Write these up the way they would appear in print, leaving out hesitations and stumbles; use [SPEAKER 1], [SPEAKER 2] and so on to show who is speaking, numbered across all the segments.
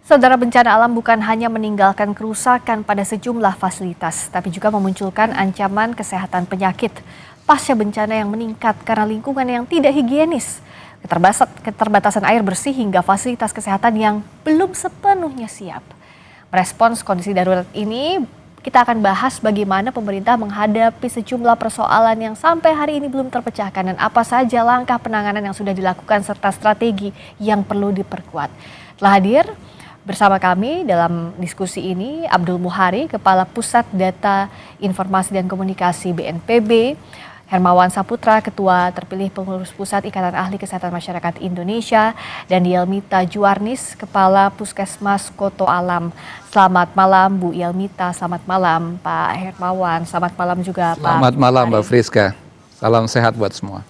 [SPEAKER 1] Saudara, bencana alam bukan hanya meninggalkan kerusakan pada sejumlah fasilitas, tapi juga memunculkan ancaman kesehatan penyakit. Pasca bencana yang meningkat karena lingkungan yang tidak higienis, keterbatasan air bersih hingga fasilitas kesehatan yang belum sepenuhnya siap. Merespons kondisi darurat ini, kita akan bahas bagaimana pemerintah menghadapi sejumlah persoalan yang sampai hari ini belum terpecahkan dan apa saja langkah penanganan yang sudah dilakukan serta strategi yang perlu diperkuat. Telah hadir bersama kami dalam diskusi ini Abdul Muhari, Kepala Pusat Data Informasi dan Komunikasi BNPB, Hermawan Saputra, Ketua Terpilih Pengurus Pusat Ikatan Ahli Kesehatan Masyarakat Indonesia, dan Yelmita Juwarnis, Kepala Puskesmas Koto Alam. Selamat malam Bu Yelmita, selamat malam Pak Hermawan, selamat malam juga Pak.
[SPEAKER 2] Selamat malam Mbak Friska, salam sehat buat semua.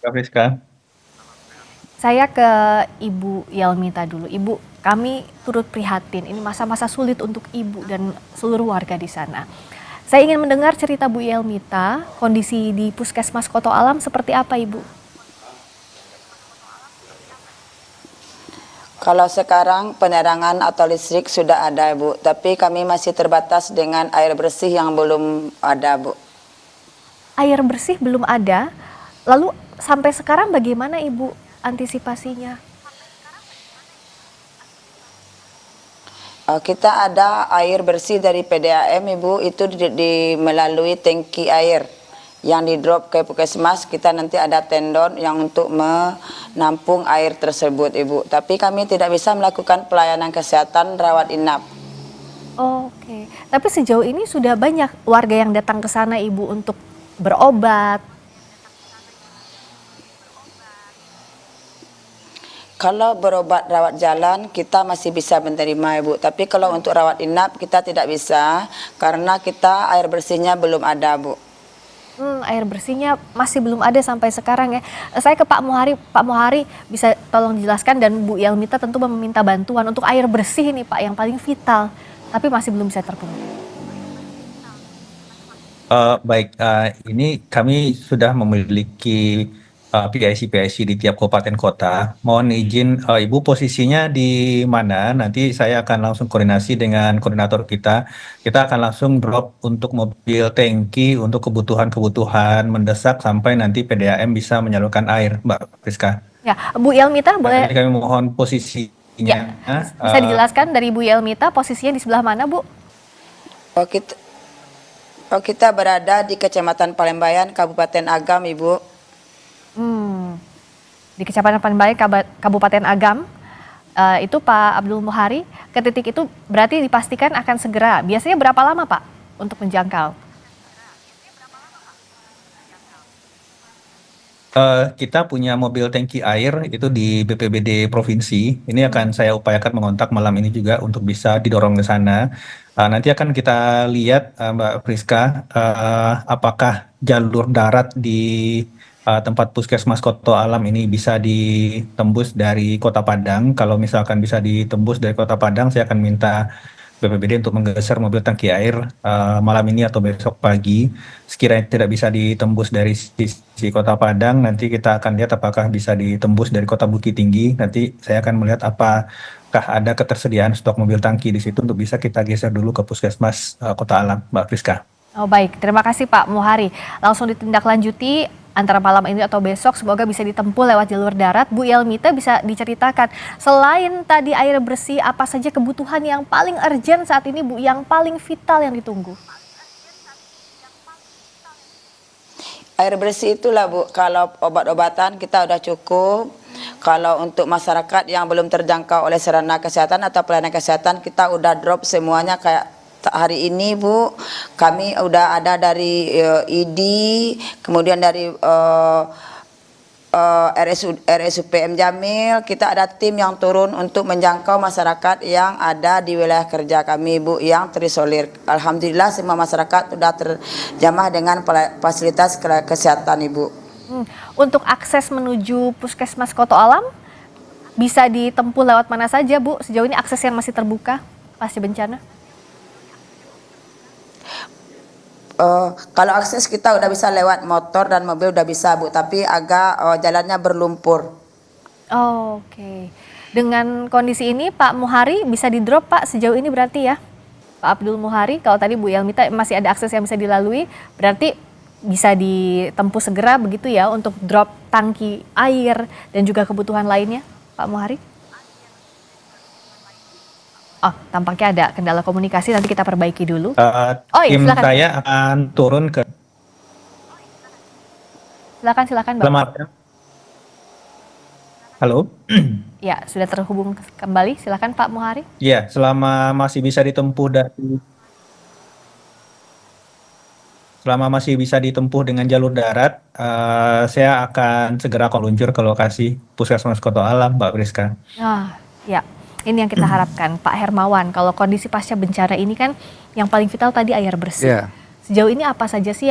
[SPEAKER 3] Mbak Friska.
[SPEAKER 1] Saya ke Ibu Yelmita dulu. Ibu, kami turut prihatin, ini masa-masa sulit untuk Ibu dan seluruh warga di sana. Saya ingin mendengar cerita Bu Yelmita, kondisi di Puskesmas Koto Alam seperti apa Ibu?
[SPEAKER 4] Kalau sekarang penerangan atau listrik sudah ada Bu, tapi kami masih terbatas dengan air bersih yang belum ada Bu.
[SPEAKER 1] Air bersih belum ada, lalu sampai sekarang bagaimana Ibu antisipasinya?
[SPEAKER 4] Kita ada air bersih dari PDAM Ibu, itu melalui tangki air yang di drop ke puskesmas. Kita nanti ada tendon yang untuk menampung air tersebut Ibu. Tapi kami tidak bisa melakukan pelayanan kesehatan rawat inap.
[SPEAKER 1] Oke, tapi sejauh ini sudah banyak warga yang datang ke sana Ibu untuk berobat.
[SPEAKER 4] Kalau berobat rawat jalan kita masih bisa menerima Ibu, tapi kalau untuk rawat inap kita tidak bisa karena kita air bersihnya belum ada Bu.
[SPEAKER 1] Air bersihnya masih belum ada sampai sekarang ya. Saya ke Pak Muhari. Pak Muhari bisa tolong jelaskan, dan Bu Yelmita tentu meminta bantuan untuk air bersih ini Pak yang paling vital, tapi masih belum bisa terpenuhi.
[SPEAKER 3] Ini kami sudah memiliki PIC di tiap kabupaten kota. Mohon izin, Ibu posisinya di mana? Nanti saya akan langsung koordinasi dengan koordinator kita. Kita akan langsung drop untuk mobil tangki untuk kebutuhan mendesak sampai nanti PDAM bisa menyalurkan air, Mbak Friska.
[SPEAKER 1] Ya, Bu Yelmita boleh.
[SPEAKER 3] Kami mohon posisinya.
[SPEAKER 1] Ya, bisa dijelaskan dari Bu Yelmita posisinya di sebelah mana Bu?
[SPEAKER 4] Kita berada di Kecamatan Palembayan, Kabupaten Agam Ibu.
[SPEAKER 1] Di Kecamatan Palembayan, Kabupaten Agam, itu Pak Abdul Muhari, ke titik itu berarti dipastikan akan segera. Biasanya berapa lama Pak untuk menjangkau?
[SPEAKER 3] Kita punya mobil tangki air itu di BPBD Provinsi. Ini akan saya upayakan mengontak malam ini juga untuk bisa didorong ke sana. Nanti akan kita lihat Mbak Friska, apakah jalur darat di tempat Puskesmas Koto Alam ini bisa ditembus dari Kota Padang. Kalau misalkan bisa ditembus dari Kota Padang, saya akan minta BPBD untuk menggeser mobil tangki air malam ini atau besok pagi. Sekiranya tidak bisa ditembus dari sisi Kota Padang, nanti kita akan lihat apakah bisa ditembus dari Kota Bukit Tinggi. Nanti saya akan melihat apakah ada ketersediaan stok mobil tangki di situ untuk bisa kita geser dulu ke Puskesmas Kota Alam, Mbak Friska.
[SPEAKER 1] Oh baik, terima kasih Pak Muhari. Langsung ditindaklanjuti antara malam ini atau besok, semoga bisa ditempuh lewat jalur darat. Bu Yelmita bisa diceritakan, selain tadi air bersih, apa saja kebutuhan yang paling urgent saat ini Bu, yang paling vital yang ditunggu?
[SPEAKER 4] Air bersih itulah Bu, kalau obat-obatan kita udah cukup. Kalau untuk masyarakat yang belum terjangkau oleh sarana kesehatan atau pelayanan kesehatan, kita udah drop semuanya. Kayak hari ini Bu, kami udah ada dari ID, kemudian dari RSUPM Jamil. Kita ada tim yang turun untuk menjangkau masyarakat yang ada di wilayah kerja kami Bu, yang terisolir. Alhamdulillah semua masyarakat sudah terjamah dengan fasilitas kesehatan Ibu.
[SPEAKER 1] Untuk akses menuju Puskesmas Koto Alam bisa ditempuh lewat mana saja Bu? Sejauh ini akses yang masih terbuka pasca bencana?
[SPEAKER 4] Kalau akses kita udah bisa lewat motor dan mobil udah bisa Bu, tapi agak jalannya berlumpur.
[SPEAKER 1] Oke. Dengan kondisi ini Pak Muhari bisa di-drop Pak sejauh ini berarti ya? Pak Abdul Muhari, kalau tadi Bu Yelmita masih ada akses yang bisa dilalui, berarti bisa ditempuh segera begitu ya untuk drop tangki air dan juga kebutuhan lainnya, Pak Muhari? Oh, tampaknya ada kendala komunikasi, nanti kita perbaiki dulu. Oh iya,
[SPEAKER 3] Tim
[SPEAKER 1] silakan.
[SPEAKER 3] saya akan turun ke
[SPEAKER 1] Silakan Bapak.
[SPEAKER 3] Selamat. Halo.
[SPEAKER 1] Ya, sudah terhubung kembali. Silakan Pak Muhari.
[SPEAKER 3] Ya, selama masih bisa ditempuh dengan jalur darat, saya akan segera meluncur ke lokasi Puskesmas Koto Alam, Mbak Priska.
[SPEAKER 1] Nah, ya. Ini yang kita harapkan, Pak Hermawan. Kalau kondisi pasca bencana ini kan yang paling vital tadi air bersih.
[SPEAKER 2] Yeah.
[SPEAKER 1] Sejauh ini apa saja sih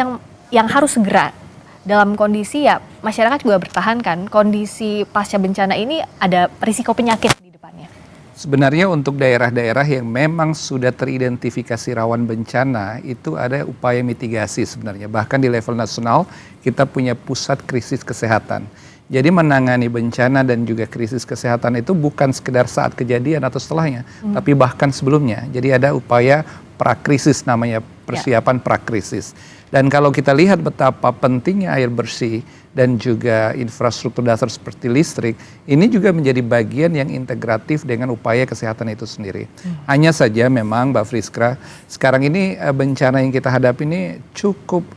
[SPEAKER 1] yang harus segera dalam kondisi ya masyarakat juga bertahan kan? Kondisi pasca bencana ini ada risiko penyakit di depannya.
[SPEAKER 2] Sebenarnya untuk daerah-daerah yang memang sudah teridentifikasi rawan bencana itu ada upaya mitigasi sebenarnya. Bahkan di level nasional kita punya pusat krisis kesehatan. Jadi menangani bencana dan juga krisis kesehatan itu bukan sekedar saat kejadian atau setelahnya, tapi bahkan sebelumnya. Jadi ada upaya prakrisis namanya, persiapan prakrisis. Dan kalau kita lihat betapa pentingnya air bersih dan juga infrastruktur dasar seperti listrik, ini juga menjadi bagian yang integratif dengan upaya kesehatan itu sendiri. Hanya saja memang Mbak Friska, sekarang ini bencana yang kita hadapi ini cukup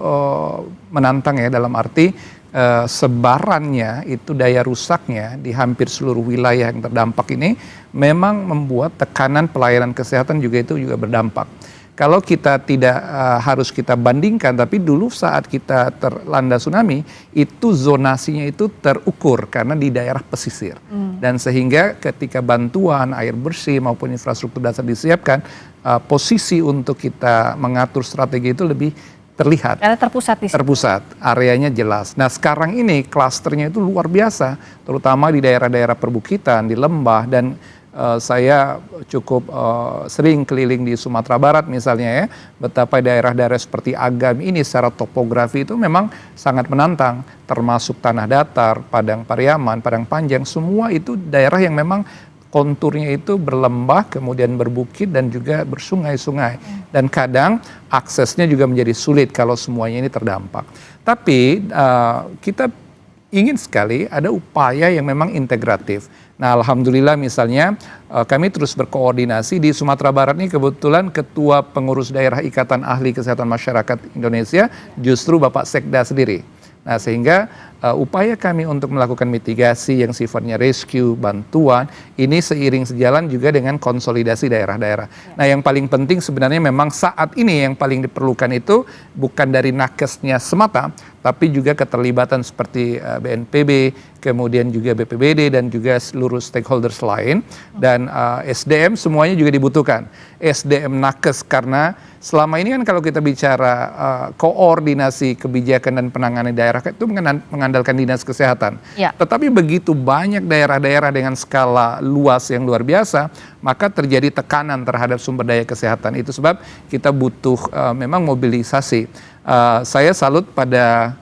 [SPEAKER 2] menantang ya, dalam arti sebarannya itu daya rusaknya di hampir seluruh wilayah yang terdampak ini memang membuat tekanan pelayanan kesehatan juga berdampak. Kalau kita tidak harus kita bandingkan, tapi dulu saat kita terlanda tsunami itu zonasinya itu terukur karena di daerah pesisir, dan sehingga ketika bantuan air bersih maupun infrastruktur dasar disiapkan, posisi untuk kita mengatur strategi itu lebih terlihat.
[SPEAKER 1] Karena terpusat di situ.
[SPEAKER 2] Terpusat, areanya jelas. Nah sekarang ini klasternya itu luar biasa, terutama di daerah-daerah perbukitan, di lembah, dan saya cukup sering keliling di Sumatera Barat misalnya ya, betapa daerah-daerah seperti Agam ini secara topografi itu memang sangat menantang, termasuk tanah datar, Padang Pariaman, Padang Panjang, semua itu daerah yang memang konturnya itu berlembah, kemudian berbukit dan juga bersungai-sungai. Dan kadang aksesnya juga menjadi sulit kalau semuanya ini terdampak. Tapi kita ingin sekali ada upaya yang memang integratif. Nah alhamdulillah misalnya kami terus berkoordinasi di Sumatera Barat ini, kebetulan Ketua Pengurus Daerah Ikatan Ahli Kesehatan Masyarakat Indonesia justru Bapak Sekda sendiri. Nah sehingga upaya kami untuk melakukan mitigasi yang sifatnya rescue, bantuan, ini seiring sejalan juga dengan konsolidasi daerah-daerah. Nah yang paling penting sebenarnya memang saat ini yang paling diperlukan itu bukan dari nakesnya semata, tapi juga keterlibatan seperti BNPB, kemudian juga BPBD dan juga seluruh stakeholders lain, dan SDM semuanya juga dibutuhkan. SDM nakes, karena selama ini kan kalau kita bicara koordinasi kebijakan dan penanganan daerah itu mengandalkan dinas kesehatan.
[SPEAKER 1] Ya.
[SPEAKER 2] Tetapi begitu banyak daerah-daerah dengan skala luas yang luar biasa, maka terjadi tekanan terhadap sumber daya kesehatan. Itu sebab kita butuh memang mobilisasi. Saya salut pada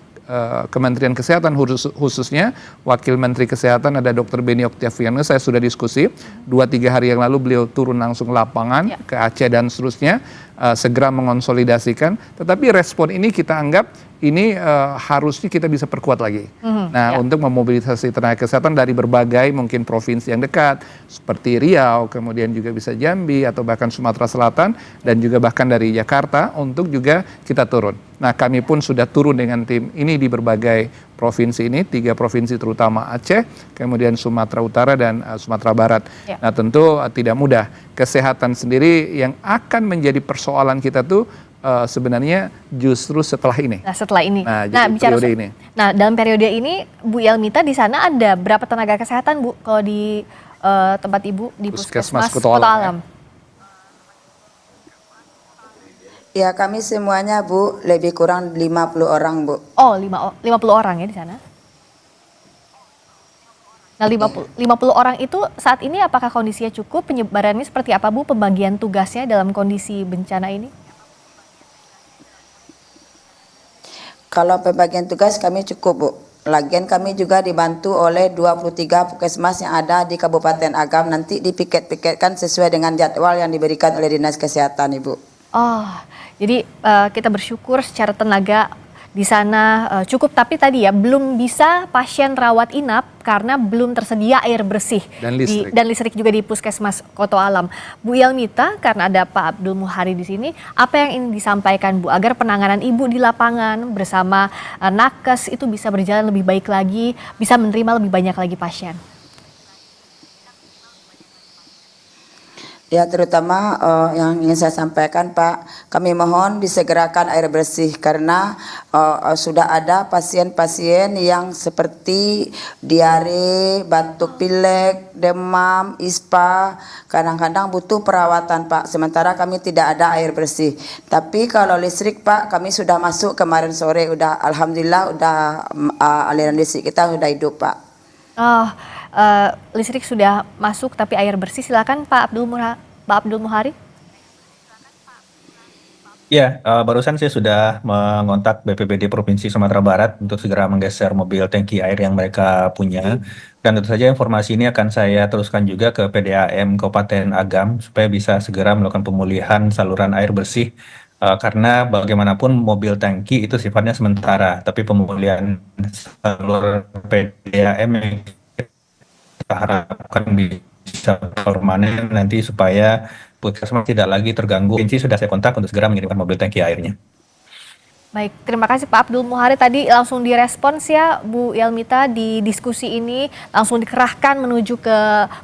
[SPEAKER 2] Kementerian Kesehatan, khususnya Wakil Menteri Kesehatan ada Dr. Beni Oktaviano. Saya sudah diskusi 2-3 hari yang lalu, beliau turun langsung lapangan ke Aceh dan seterusnya, segera mengonsolidasikan. Tetapi respon ini kita anggap ini harusnya kita bisa perkuat lagi. Nah untuk memobilisasi tenaga kesehatan dari berbagai mungkin provinsi yang dekat seperti Riau, kemudian juga bisa Jambi atau bahkan Sumatera Selatan, dan juga bahkan dari Jakarta untuk juga kita turun. Nah kami pun sudah turun dengan tim ini di berbagai provinsi ini, 3 provinsi terutama Aceh, kemudian Sumatera Utara dan Sumatera Barat. Nah tentu tidak mudah. Kesehatan sendiri yang akan menjadi persoalan kita tuh sebenarnya justru setelah ini.
[SPEAKER 1] Nah setelah ini.
[SPEAKER 2] Nah,
[SPEAKER 1] bicara
[SPEAKER 2] periode ini.
[SPEAKER 1] Nah dalam periode ini Bu Yelmita di sana ada berapa tenaga kesehatan Bu kalau di tempat Ibu di Puskesmas Koto Alam?
[SPEAKER 4] Ya kami semuanya Bu lebih kurang 50 orang Bu.
[SPEAKER 1] Oh 50 orang ya di sana. Nah 50 orang itu saat ini apakah kondisinya cukup, penyebarannya seperti apa Bu, pembagian tugasnya dalam kondisi bencana ini?
[SPEAKER 4] Kalau pembagian tugas kami cukup Bu. Lagian kami juga dibantu oleh 23 puskesmas yang ada di Kabupaten Agam, nanti dipiket-piketkan sesuai dengan jadwal yang diberikan oleh Dinas Kesehatan, Ibu.
[SPEAKER 1] Oh, jadi kita bersyukur secara tenaga di sana cukup, tapi tadi ya belum bisa pasien rawat inap karena belum tersedia air bersih dan listrik juga di Puskesmas Koto Alam. Bu Yelmita, karena ada Pak Abdul Muhari di sini, apa yang ingin disampaikan Bu agar penanganan Ibu di lapangan bersama nakes itu bisa berjalan lebih baik lagi, bisa menerima lebih banyak lagi pasien?
[SPEAKER 4] Ya, terutama yang ingin saya sampaikan, Pak, kami mohon disegerakan air bersih karena sudah ada pasien-pasien yang seperti diare, batuk pilek, demam, ispa, kadang-kadang butuh perawatan, Pak. Sementara kami tidak ada air bersih. Tapi kalau listrik, Pak, kami sudah masuk kemarin sore, udah alhamdulillah udah aliran listrik kita sudah hidup, Pak.
[SPEAKER 1] Oh, listrik sudah masuk tapi air bersih, silakan Pak Abdul Muhari.
[SPEAKER 3] Ya, barusan saya sudah mengontak BPBD Provinsi Sumatera Barat untuk segera menggeser mobil tangki air yang mereka punya. Dan tentu saja informasi ini akan saya teruskan juga ke PDAM Kabupaten Agam supaya bisa segera melakukan pemulihan saluran air bersih. Karena bagaimanapun mobil tangki itu sifatnya sementara, tapi pemulihan saluran PDAM yang kita harapkan bisa permanen nanti supaya puskesmas tidak lagi terganggu. Provinsi sudah saya kontak untuk segera mengirimkan mobil tangki airnya.
[SPEAKER 1] Baik, terima kasih Pak Abdul Muhari, tadi langsung direspons ya Bu Yelmita di diskusi ini, langsung dikerahkan menuju ke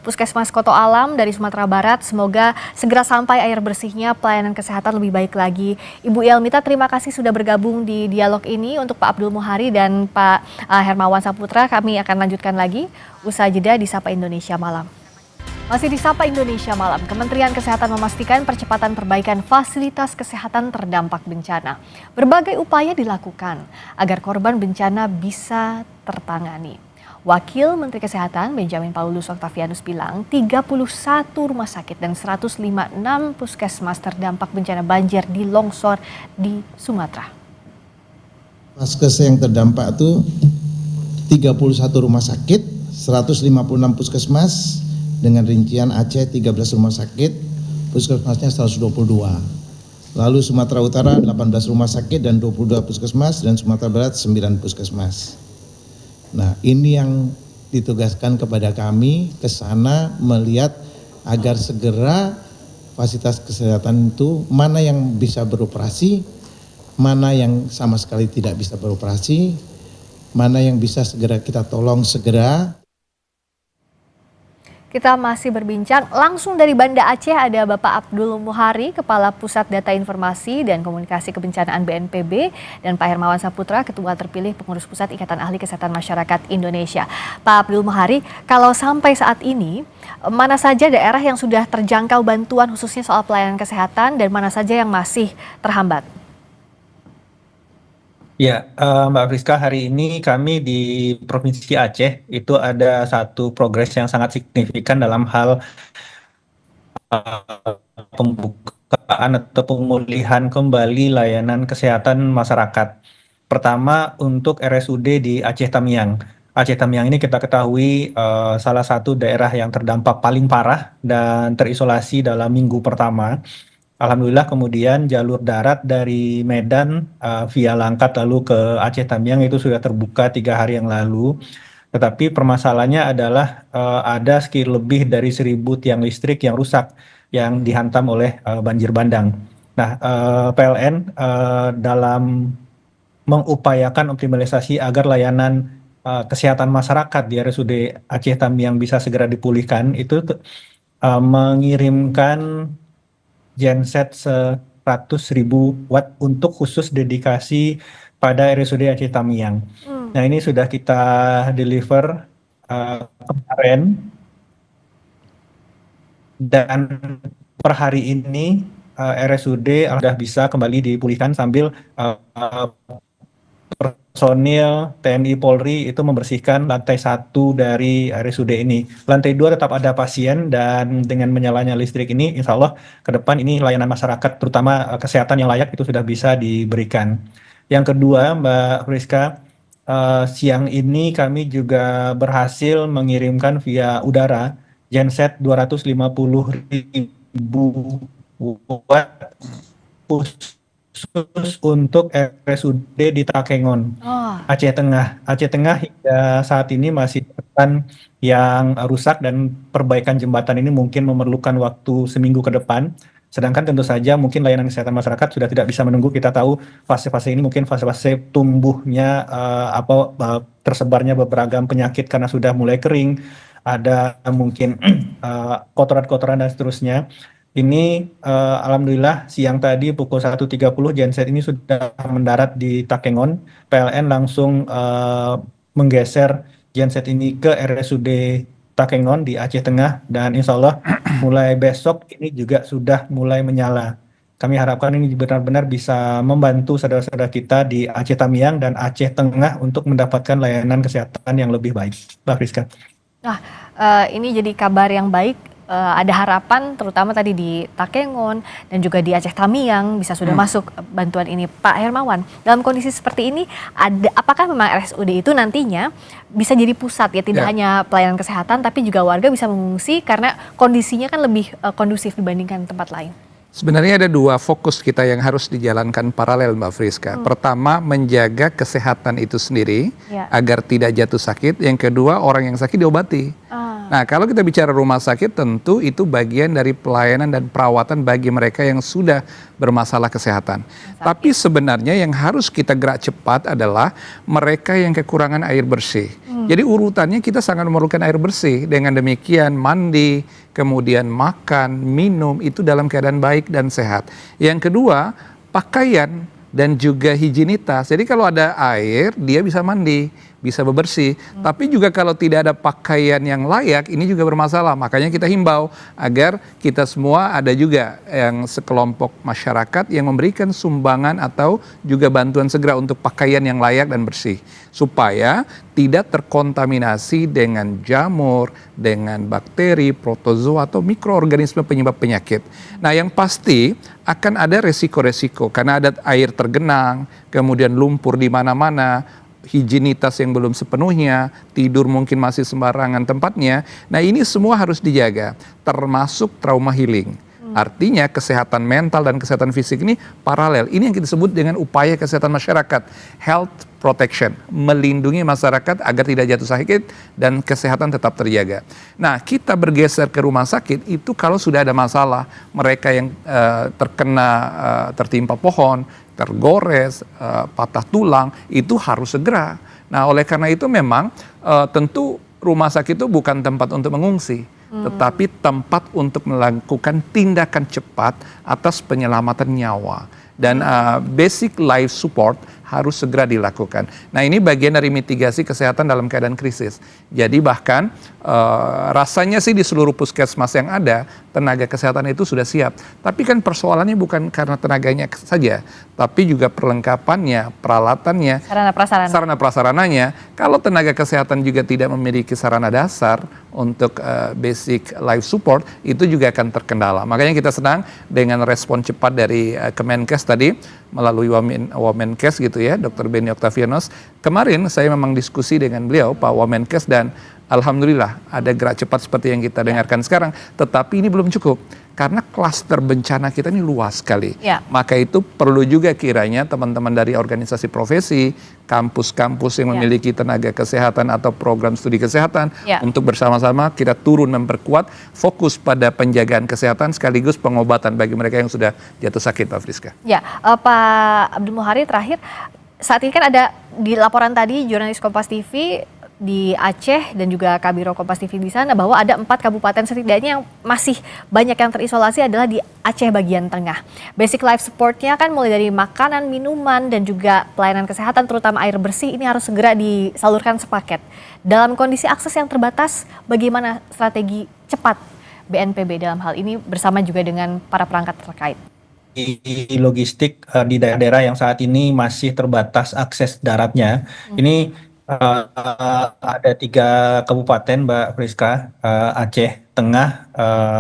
[SPEAKER 1] Puskesmas Koto Alam dari Sumatera Barat. Semoga segera sampai air bersihnya, pelayanan kesehatan lebih baik lagi. Ibu Yelmita, terima kasih sudah bergabung di dialog ini. Untuk Pak Abdul Muhari dan Pak Hermawan Saputra, kami akan lanjutkan lagi usai jeda di Sapa Indonesia Malam. Masih di Sapa Indonesia Malam, Kementerian Kesehatan memastikan percepatan perbaikan fasilitas kesehatan terdampak bencana. Berbagai upaya dilakukan agar korban bencana bisa tertangani. Wakil Menteri Kesehatan Benjamin Paulus Octavianus bilang 31 rumah sakit dan 156 puskesmas terdampak bencana banjir di longsor di Sumatera.
[SPEAKER 5] Vaskes yang terdampak itu 31 rumah sakit, 156 puskesmas, dengan rincian Aceh 13 rumah sakit, puskesmasnya 122. Lalu Sumatera Utara 18 rumah sakit dan 22 puskesmas, dan Sumatera Barat 9 puskesmas. Nah, ini yang ditugaskan kepada kami ke sana melihat agar segera fasilitas kesehatan itu mana yang bisa beroperasi, mana yang sama sekali tidak bisa beroperasi, mana yang bisa segera kita tolong segera.
[SPEAKER 1] Kita masih berbincang langsung dari Banda Aceh, ada Bapak Abdul Muhari, Kepala Pusat Data Informasi dan Komunikasi Kebencanaan BNPB, dan Pak Hermawan Saputra, Ketua Terpilih Pengurus Pusat Ikatan Ahli Kesehatan Masyarakat Indonesia. Pak Abdul Muhari, kalau sampai saat ini, mana saja daerah yang sudah terjangkau bantuan khususnya soal pelayanan kesehatan dan mana saja yang masih terhambat?
[SPEAKER 3] Ya, Mbak Friska, hari ini kami di Provinsi Aceh itu ada satu progres yang sangat signifikan dalam hal pembukaan atau pemulihan kembali layanan kesehatan masyarakat. Pertama, untuk RSUD di Aceh Tamiang. Aceh Tamiang ini kita ketahui salah satu daerah yang terdampak paling parah dan terisolasi dalam minggu pertama. Alhamdulillah kemudian jalur darat dari Medan via Langkat lalu ke Aceh Tamiang itu sudah terbuka 3 hari yang lalu. Tetapi permasalahannya adalah ada sekitar lebih dari 1.000 tiang listrik yang rusak, yang dihantam oleh banjir bandang. Nah, PLN dalam mengupayakan optimalisasi agar layanan kesehatan masyarakat di RSUD Aceh Tamiang bisa segera dipulihkan, itu mengirimkan genset 100.000 watt untuk khusus dedikasi pada RSUD Aceh Tamiang. Nah, ini sudah kita deliver kemarin, dan per hari ini RSUD sudah bisa kembali dipulihkan sambil personil TNI Polri itu membersihkan lantai 1 dari RSUD ini. Lantai 2 tetap ada pasien, dan dengan menyalanya listrik ini insya Allah ke depan ini layanan masyarakat terutama kesehatan yang layak itu sudah bisa diberikan. Yang kedua, Mbak Friska, siang ini kami juga berhasil mengirimkan via udara genset 250.000 watt khusus untuk RSUD di Takengon,
[SPEAKER 1] Oh,
[SPEAKER 3] Aceh Tengah. Aceh Tengah hingga saat ini masih jembatan yang rusak dan perbaikan jembatan ini mungkin memerlukan waktu seminggu ke depan. Sedangkan tentu saja mungkin layanan kesehatan masyarakat sudah tidak bisa menunggu. Kita tahu fase-fase ini mungkin fase-fase tumbuhnya tersebarnya beberapa penyakit karena sudah mulai kering, ada mungkin kotoran-kotoran dan seterusnya. Ini alhamdulillah siang tadi pukul 1.30 genset ini sudah mendarat di Takengon. PLN langsung menggeser genset ini ke RSUD Takengon di Aceh Tengah dan insya Allah mulai besok ini juga sudah mulai menyala. Kami harapkan ini benar-benar bisa membantu saudara-saudara kita di Aceh Tamiang dan Aceh Tengah untuk mendapatkan layanan kesehatan yang lebih baik. Mbak Friska.
[SPEAKER 1] nah ini jadi kabar yang baik. Ada harapan terutama tadi di Takengon dan juga di Aceh Tamiang bisa sudah masuk bantuan ini. Pak Hermawan, dalam kondisi seperti ini apakah memang RSUD itu nantinya bisa jadi pusat ya, tidak hanya pelayanan kesehatan tapi juga warga bisa mengungsi karena kondisinya kan lebih kondusif dibandingkan tempat lain?
[SPEAKER 2] Sebenarnya ada dua fokus kita yang harus dijalankan paralel, Mbak Friska. Pertama, menjaga kesehatan itu sendiri agar tidak jatuh sakit. Yang kedua, orang yang sakit diobati. Nah, kalau kita bicara rumah sakit, tentu itu bagian dari pelayanan dan perawatan bagi mereka yang sudah bermasalah kesehatan. Tapi sebenarnya yang harus kita gerak cepat adalah mereka yang kekurangan air bersih. Jadi urutannya kita sangat memerlukan air bersih. Dengan demikian mandi, kemudian makan, minum itu dalam keadaan baik dan sehat. Yang kedua, pakaian dan juga higienitas. Jadi kalau ada air, dia bisa mandi, bisa bebersih. Tapi juga kalau tidak ada pakaian yang layak, ini juga bermasalah. Makanya kita himbau agar kita semua ada juga yang sekelompok masyarakat yang memberikan sumbangan atau juga bantuan segera untuk pakaian yang layak dan bersih. Supaya tidak terkontaminasi dengan jamur, dengan bakteri, protozoa atau mikroorganisme penyebab penyakit. Nah, yang pasti akan ada resiko-resiko karena ada air tergenang, kemudian lumpur di mana-mana, higienitas yang belum sepenuhnya, tidur mungkin masih sembarangan tempatnya. Nah, ini semua harus dijaga, termasuk trauma healing. Artinya kesehatan mental dan kesehatan fisik ini paralel. Ini yang kita sebut dengan upaya kesehatan masyarakat, health protection, melindungi masyarakat agar tidak jatuh sakit dan kesehatan tetap terjaga. Nah, kita bergeser ke rumah sakit itu kalau sudah ada masalah, mereka yang tertimpa pohon, tergores, patah tulang, itu harus segera. Nah, oleh karena itu memang tentu rumah sakit itu bukan tempat untuk mengungsi, tetapi tempat untuk melakukan tindakan cepat atas penyelamatan nyawa. Dan basic life support harus segera dilakukan. Nah, ini bagian dari mitigasi kesehatan dalam keadaan krisis. Jadi bahkan rasanya sih di seluruh puskesmas yang ada, tenaga kesehatan itu sudah siap. Tapi kan persoalannya bukan karena tenaganya saja, tapi juga perlengkapannya, peralatannya, sarana prasarananya. Kalau tenaga kesehatan juga tidak memiliki sarana dasar untuk basic life support, itu juga akan terkendala. Makanya kita senang dengan respon cepat dari Kemenkes tadi melalui Wamenkes gitu ya, Dr. Beni Octavianus. Kemarin saya memang diskusi dengan beliau, Pak Wamenkes, dan alhamdulillah ada gerak cepat seperti yang kita dengarkan sekarang. Tetapi ini belum cukup karena klaster bencana kita ini luas sekali. Maka itu perlu juga kiranya teman-teman dari organisasi profesi, kampus-kampus yang memiliki tenaga kesehatan atau program studi kesehatan untuk bersama-sama kita turun memperkuat fokus pada penjagaan kesehatan sekaligus pengobatan bagi mereka yang sudah jatuh sakit, Pak Friska.
[SPEAKER 1] Ya, Pak Abdul Muhari, terakhir saat ini kan ada di laporan tadi jurnalis Kompas TV di Aceh dan juga Kabiro Kompas TV di sana bahwa ada 4 kabupaten setidaknya yang masih banyak yang terisolasi adalah di Aceh bagian tengah. Basic life supportnya kan mulai dari makanan, minuman, dan juga pelayanan kesehatan terutama air bersih ini harus segera disalurkan sepaket. Dalam kondisi akses yang terbatas, bagaimana strategi cepat BNPB dalam hal ini bersama juga dengan para perangkat terkait?
[SPEAKER 3] Di logistik di daerah-daerah yang saat ini masih terbatas akses daratnya, ini ada 3 kabupaten, Mbak Friska, Aceh Tengah,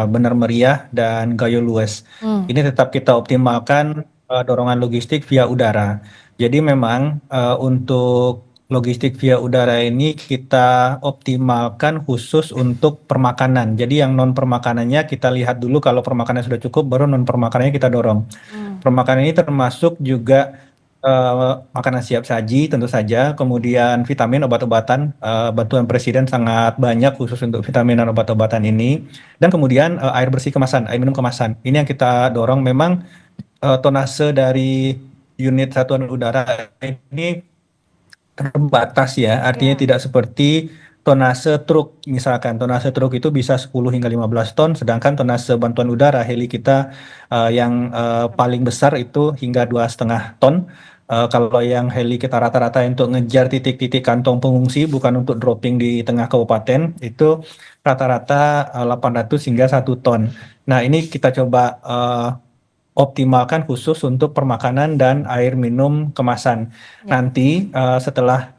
[SPEAKER 3] Benar Meriah, dan Gayo Lues. Ini tetap kita optimalkan dorongan logistik via udara. Jadi memang untuk logistik via udara ini kita optimalkan khusus untuk permakanan. Jadi yang non permakanannya kita lihat dulu, kalau permakanan sudah cukup, baru non permakanannya kita dorong. Permakanan ini termasuk juga makanan siap saji tentu saja, kemudian vitamin, obat-obatan, bantuan Presiden sangat banyak khusus untuk vitamin dan obat-obatan ini, dan kemudian air bersih kemasan, air minum kemasan. Ini yang kita dorong. Memang tonase dari unit satuan udara ini terbatas ya, artinya
[SPEAKER 1] Ya.
[SPEAKER 3] tidak seperti tonase truk. Misalkan tonase truk itu bisa 10 hingga 15 ton, sedangkan tonase bantuan udara heli kita yang paling besar itu hingga 2,5 ton. Kalau yang heli kita rata-rata untuk ngejar titik-titik kantong pengungsi, bukan untuk dropping di tengah kabupaten, itu rata-rata 800 hingga 1 ton. Nah, ini kita coba optimalkan khusus untuk permakanan dan air minum kemasan.
[SPEAKER 1] Ya.
[SPEAKER 3] Nanti setelah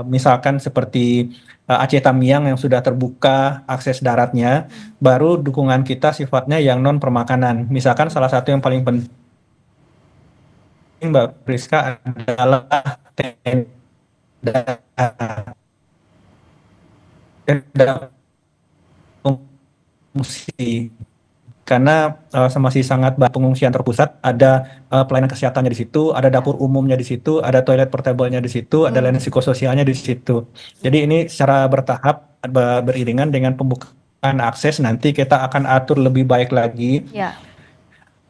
[SPEAKER 3] misalkan seperti Aceh Tamiang yang sudah terbuka akses daratnya, baru dukungan kita sifatnya yang non permakanan. Misalkan salah satu yang paling penting, Mbak Priska, adalah tenda pengungsi. Karena masih sangat banyak pengungsian terpusat, ada pelayanan kesehatannya di situ, ada dapur umumnya di situ, ada toilet portable-nya di situ, ada layanan psikososialnya di situ. Jadi ini secara bertahap beriringan dengan pembukaan akses, nanti kita akan atur lebih baik lagi.
[SPEAKER 1] Ya.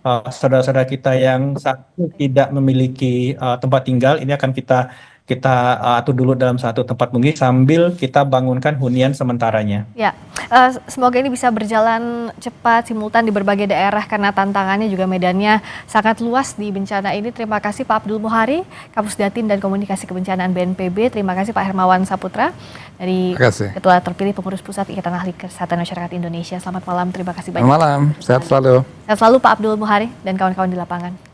[SPEAKER 3] Saudara-saudara kita yang saat ini tidak memiliki tempat tinggal, ini akan kita atur dulu dalam satu tempat pengungsi sambil kita bangunkan hunian sementaranya.
[SPEAKER 1] Ya, semoga ini bisa berjalan cepat, simultan di berbagai daerah karena tantangannya juga medannya sangat luas di bencana ini. Terima kasih Pak Abdul Muhari, Kapus Datin dan Komunikasi Kebencanaan BNPB. Terima kasih Pak Hermawan Saputra dari Ketua Terpilih Pengurus Pusat Ikatan Ahli Kesehatan Masyarakat Indonesia. Selamat malam, terima kasih banyak.
[SPEAKER 2] Selamat malam, sehat selalu.
[SPEAKER 1] Sehat selalu Pak Abdul Muhari dan kawan-kawan di lapangan.